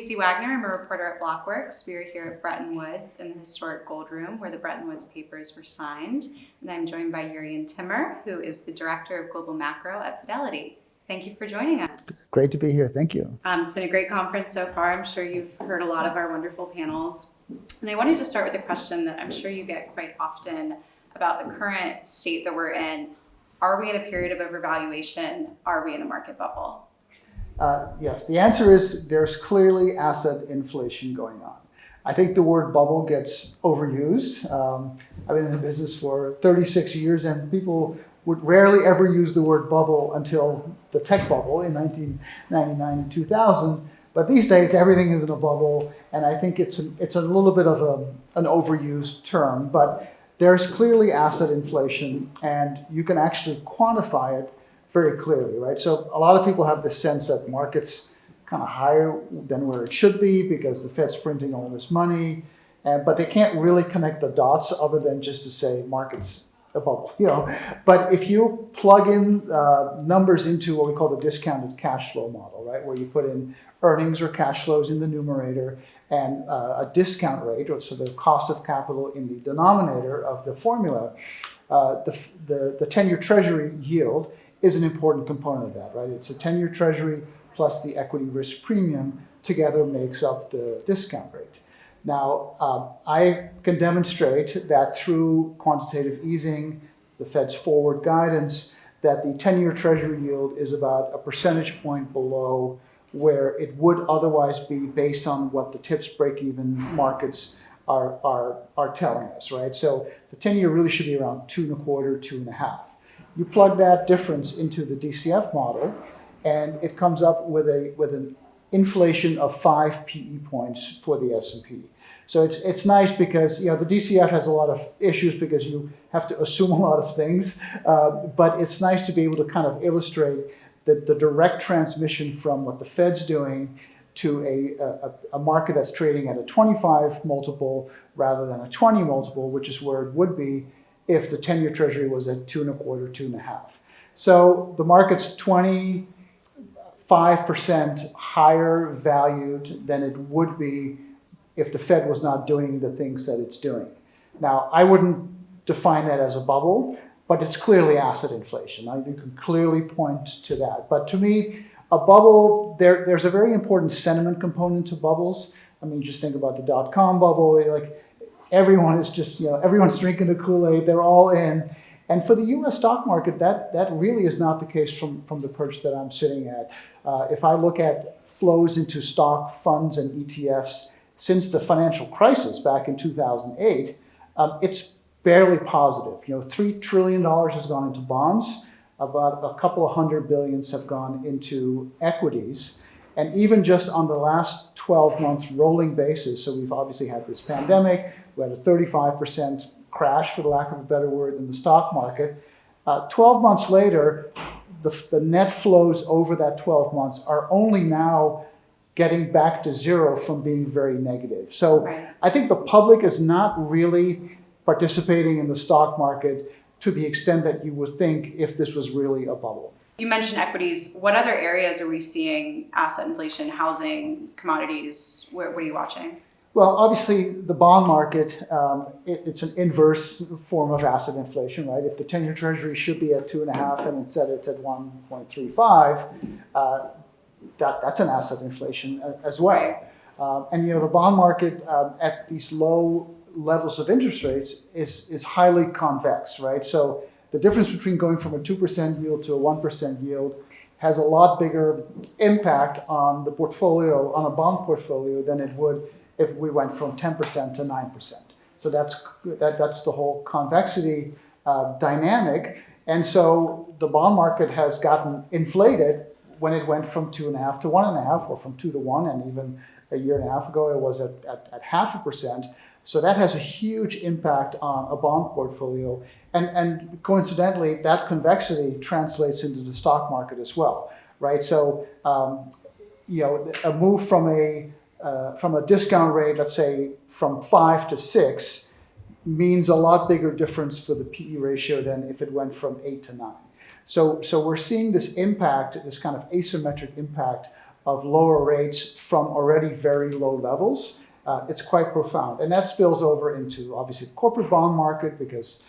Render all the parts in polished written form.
Casey Wagner. I'm a reporter at Blockworks. We are here at Bretton Woods in the historic Gold Room where the Bretton Woods papers were signed. And I'm joined by Jurrien Timmer, who is the Director of Global Macro at Fidelity. Thank you for joining us. Great to be here. Thank you. It's been a great conference so far. I'm sure you've heard a lot of our wonderful panels. And I wanted to start with a question that I'm sure you get quite often about the current state that we're in. Are we in a period of overvaluation? Are we in a market bubble? Yes, the answer is there's clearly asset inflation going on. I think the word bubble gets overused. I've been in the business for 36 years and people would rarely ever use the word bubble until the tech bubble in 1999 and 2000. But these days everything is in a bubble, and I think it's a little bit of an overused term. But there's clearly asset inflation, and you can actually quantify it very clearly, right? So a lot of people have this sense that markets kind of higher than where it should be because the Fed's printing all this money, but they can't really connect the dots other than just to say markets a bubble, you know. But if you plug in numbers into what we call the discounted cash flow model, right, where you put in earnings or cash flows in the numerator and a discount rate, or so the cost of capital in the denominator of the formula, the 10-year treasury yield is an important component of that, right? It's a 10-year treasury plus the equity risk premium together makes up the discount rate. Now, I can demonstrate that through quantitative easing, the Fed's forward guidance, that the 10-year treasury yield is about a percentage point below where it would otherwise be based on what the TIPS break-even markets are telling us, right? So the 10-year really should be around 2.25, 2.5. You plug that difference into the DCF model, and it comes up with an inflation of 5 PE points for the S&P. So it's nice because, you know, the DCF has a lot of issues because you have to assume a lot of things, but it's nice to be able to kind of illustrate the direct transmission from what the Fed's doing to a market that's trading at a 25 multiple rather than a 20 multiple, which is where it would be if the 10-year treasury was at 2.25, 2.5. So the market's 25% higher valued than it would be if the Fed was not doing the things that it's doing. Now, I wouldn't define that as a bubble, but it's clearly asset inflation. You can clearly point to that. But to me, a bubble, there's a very important sentiment component to bubbles. I mean, just think about the dot-com bubble. Like, everyone is just, you know, everyone's drinking the Kool-Aid, they're all in. And for the US stock market, that really is not the case from the perch that I'm sitting at. If I look at flows into stock funds and ETFs since the financial crisis back in 2008, it's barely positive. You know, $3 trillion has gone into bonds, about a couple of hundred billions have gone into equities. And even just on the last 12 months rolling basis, so we've obviously had this pandemic, we had a 35% crash, for the lack of a better word, in the stock market. 12 months later, the net flows over that 12 months are only now getting back to zero from being very negative. So right. I think the public is not really participating in the stock market to the extent that you would think if this was really a bubble. You mentioned equities. What other areas are we seeing asset inflation, housing, commodities? What are you watching? Well, obviously, the bond market, it's an inverse form of asset inflation, right? If the 10-year treasury should be at 2.5 and instead it's at 1.35, that's an asset inflation as well. And, you know, the bond market at these low levels of interest rates is highly convex, right? So the difference between going from a 2% yield to a 1% yield has a lot bigger impact on the portfolio, on a bond portfolio, than it would if we went from 10% to 9%. So that's the whole convexity dynamic. And so the bond market has gotten inflated when it went from 2.5 to 1.5, or from 2 to 1, and even a year and a half ago it was at 0.5%. So that has a huge impact on a bond portfolio. And coincidentally, that convexity translates into the stock market as well, right? So, you know, a move from a discount rate, let's say from 5 to 6, means a lot bigger difference for the PE ratio than if it went from 8 to 9. So we're seeing this impact, this kind of asymmetric impact of lower rates from already very low levels, it's quite profound. And that spills over into, obviously, the corporate bond market because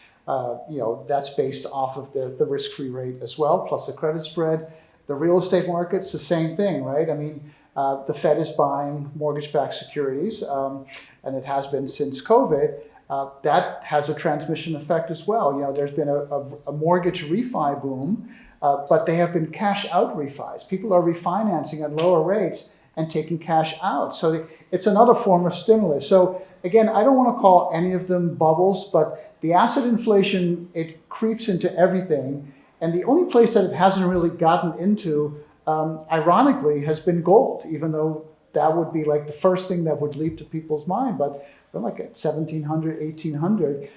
that's based off of the risk-free rate as well, plus the credit spread. The real estate market's the same thing, right? I mean, the Fed is buying mortgage-backed securities, and it has been since COVID. That has a transmission effect as well. There's been a mortgage refi boom, but they have been cash-out refis. People are refinancing at lower rates and taking cash out. So it's another form of stimulus. So again, I don't want to call any of them bubbles, but the asset inflation, it creeps into everything. And the only place that it hasn't really gotten into, ironically, has been gold, even though that would be like the first thing that would leap to people's mind. But we're like at 1,700, 1,800.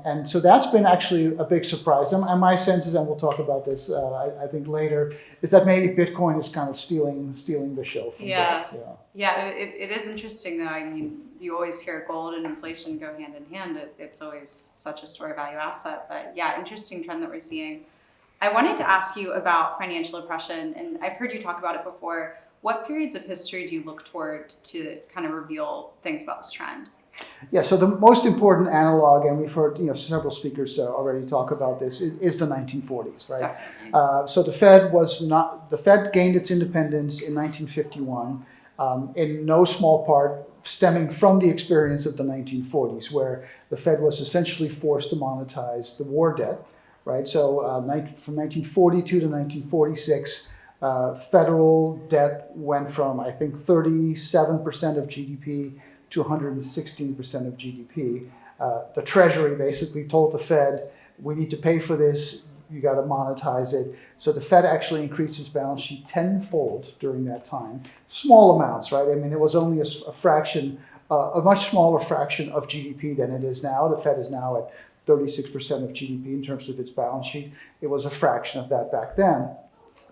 And so that's been actually a big surprise. And my sense is, and we'll talk about this, I think later, is that maybe Bitcoin is kind of stealing the show from gold. Yeah, it is interesting though. I mean, you always hear gold and inflation go hand in hand. It's always such a store value asset. But yeah, interesting trend that we're seeing. I wanted to ask you about financial oppression, and I've heard you talk about it before. What periods of history do you look toward to kind of reveal things about this trend? Yeah, so the most important analog, and we've heard several speakers already talk about this, is the 1940s, right? So the Fed gained its independence in 1951, in no small part stemming from the experience of the 1940s, where the Fed was essentially forced to monetize the war debt, right? So from 1942 to 1946, federal debt went from, I think, 37% of GDP to 116% of GDP. The Treasury basically told the Fed, we need to pay for this, you got to monetize it. So the Fed actually increased its balance sheet tenfold during that time. Small amounts, right? I mean, it was only a fraction, a much smaller fraction of GDP than it is now. The Fed is now at 36% of GDP in terms of its balance sheet. It was a fraction of that back then.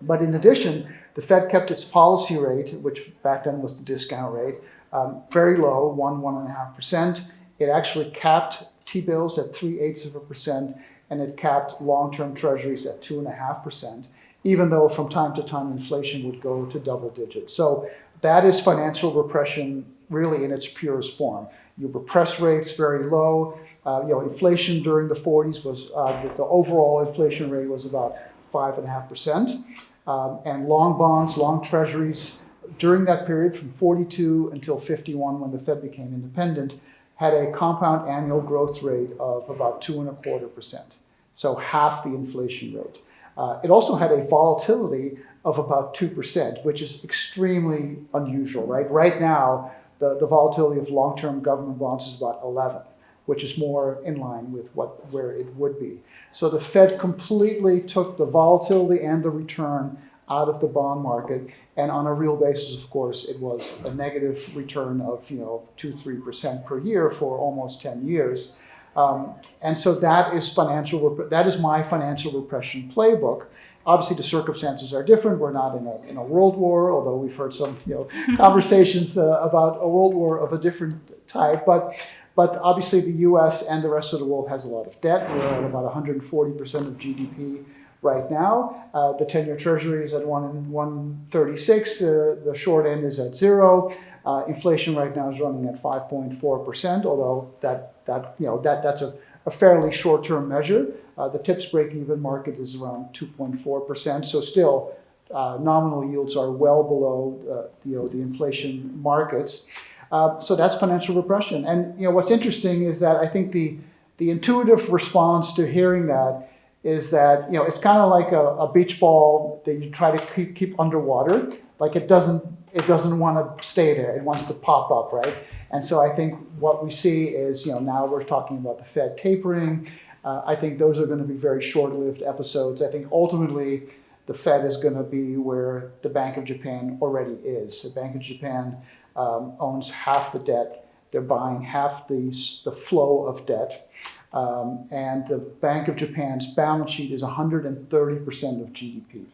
But in addition, the Fed kept its policy rate, which back then was the discount rate, very low, 1.5%. It actually capped T-bills at 0.3%, and it capped long-term treasuries at 2.5%, even though from time to time inflation would go to double digits. So that is financial repression really in its purest form. You repress rates very low. Inflation during the 40s was, the overall inflation rate was about 5.5%. And long bonds, long treasuries, during that period from 42 until 51, when the Fed became independent, had a compound annual growth rate of about 2.25%, so half the inflation rate. It also had a volatility of about 2%, which is extremely unusual, right? Right now, the volatility of long-term government bonds is about 11, which is more in line with where it would be. So the Fed completely took the volatility and the return out of the bond market, and on a real basis, of course, it was a negative return of 2-3% per year for almost 10 years. And so that is my financial repression playbook. Obviously, the circumstances are different. We're not in a world war, although we've heard some conversations about a world war of a different type. But obviously, the U.S. and the rest of the world has a lot of debt. We're at about 140% of GDP right now. The 10-year Treasury is at 136. The short end is at 0. Inflation right now is running at 5.4%, although that's a fairly short-term measure. The TIPS break-even market is around 2.4%. So still, nominal yields are well below the inflation markets. So that's financial repression. And what's interesting is that I think the intuitive response to hearing that is that it's kind of like a beach ball that you try to keep underwater. Like it doesn't want to stay there. It wants to pop up, right? And so I think what we see is now we're talking about the Fed tapering. I think those are going to be very short-lived episodes. I think ultimately the Fed is going to be where the Bank of Japan already is. The Bank of Japan owns half the debt. They're buying half the flow of debt. And the Bank of Japan's balance sheet is 130% of GDP.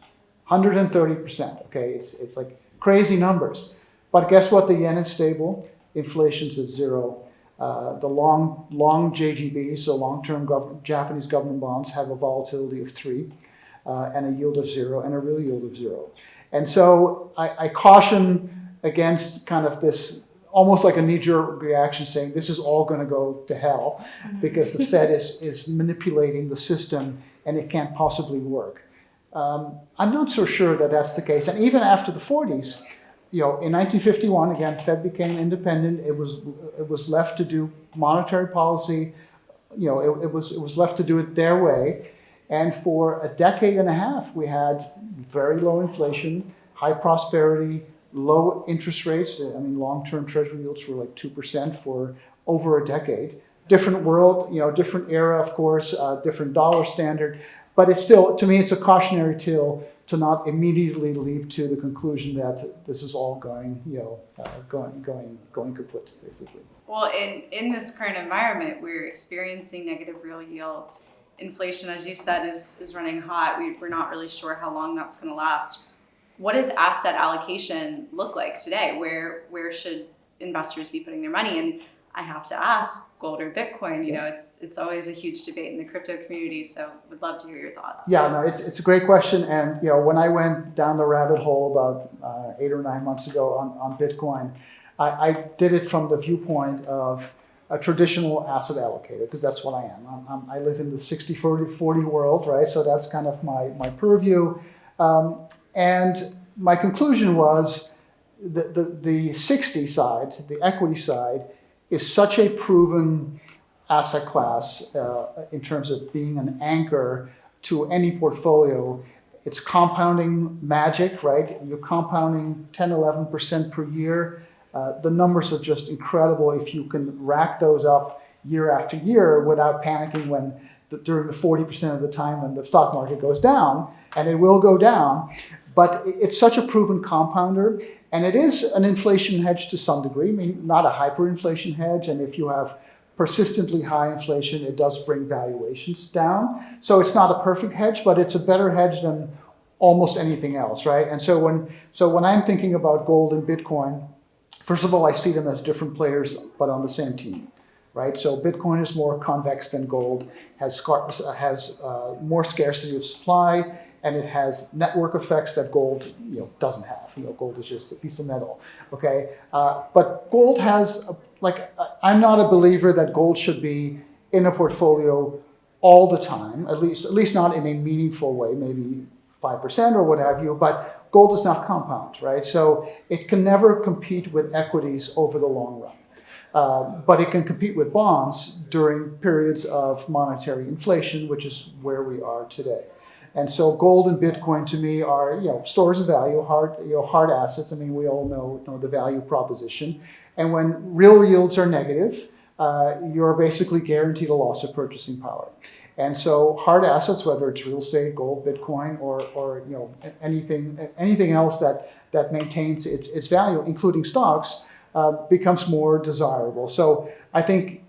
130%, okay? It's like crazy numbers. But guess what? The yen is stable. Inflation's at 0. The long JGB, so long-term Japanese government bonds, have a volatility of 3 and a yield of 0 and a real yield of 0. And so I caution against kind of this almost like a knee-jerk reaction saying this is all going to go to hell because the Fed is manipulating the system and it can't possibly work. I'm not so sure that that's the case. And even after the 40s, in 1951, again, Fed became independent. It was left to do monetary policy. It was left to do it their way. And for a decade and a half, we had very low inflation, high prosperity, low interest rates. I mean, long-term treasury yields were like 2% for over a decade. Different world, different era, of course, different dollar standard. But it's still, to me, it's a cautionary tale to not immediately leap to the conclusion that this is all going kaput, basically. Well, in this current environment, we're experiencing negative real yields. Inflation, as you said, is running hot. We're not really sure how long that's going to last. What does asset allocation look like today? Where should investors be putting their money? And I have to ask, gold or Bitcoin? It's always a huge debate in the crypto community. So would love to hear your thoughts. Yeah, no, it's a great question. And when I went down the rabbit hole about 8 or 9 months ago on Bitcoin, I did it from the viewpoint of a traditional asset allocator, because that's what I am. I live in the 60-40 world, right? So that's kind of my purview. And my conclusion was the 60 side, the equity side, is such a proven asset class in terms of being an anchor to any portfolio. It's compounding magic, right? You're compounding 10, 11% per year. The numbers are just incredible if you can rack those up year after year without panicking during the 40% of the time when the stock market goes down, and it will go down. But it's such a proven compounder, and it is an inflation hedge to some degree. I mean, not a hyperinflation hedge, and if you have persistently high inflation, it does bring valuations down. So it's not a perfect hedge, but it's a better hedge than almost anything else, right? And so when I'm thinking about gold and Bitcoin, first of all, I see them as different players, but on the same team, right? So Bitcoin is more convex than gold, has more scarcity of supply, and it has network effects that gold, doesn't have. Gold is just a piece of metal, okay? But gold has, I'm not a believer that gold should be in a portfolio all the time, at least not in a meaningful way, maybe 5% or what have you, but gold does not compound, right? So it can never compete with equities over the long run. But it can compete with bonds during periods of monetary inflation, which is where we are today. And so gold and Bitcoin to me are, stores of value, hard assets. I mean, we all know the value proposition. And when real yields are negative, you're basically guaranteed a loss of purchasing power. And so hard assets, whether it's real estate, gold, Bitcoin, or anything else that maintains its value, including stocks, becomes more desirable. So I think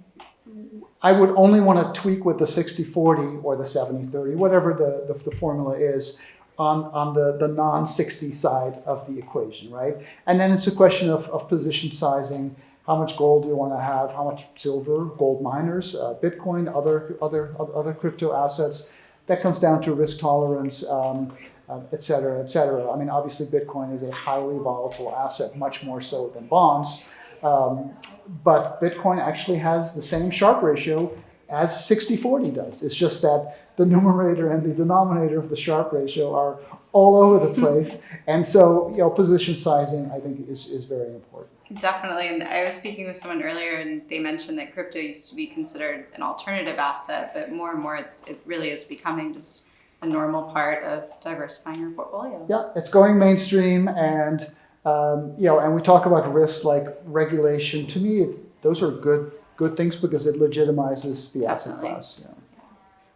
I would only want to tweak with the 60-40 or the 70-30, whatever the formula is, on the non-60 side of the equation, right? And then it's a question of position sizing. How much gold do you want to have? How much silver, gold miners, Bitcoin, other crypto assets? That comes down to risk tolerance, et cetera, et cetera. I mean, obviously, Bitcoin is a highly volatile asset, much more so than bonds. But Bitcoin actually has the same Sharpe ratio as 60-40 does. It's just that the numerator and the denominator of the Sharpe ratio are all over the place. And so, position sizing, I think, is very important. Definitely. And I was speaking with someone earlier, and they mentioned that crypto used to be considered an alternative asset, but more and more it really is becoming just a normal part of diversifying your portfolio. Yeah, it's going mainstream, and and we talk about risks like regulation. To me, those are good things because it legitimizes the asset class. Yeah.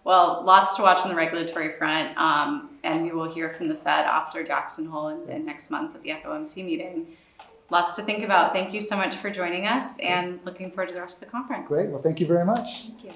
Well, lots to watch on the regulatory front, and we will hear from the Fed after Jackson Hole and next month at the FOMC meeting. Lots to think about. Thank you so much for joining us, and looking forward to the rest of the conference. Great. Well, thank you very much. Thank you.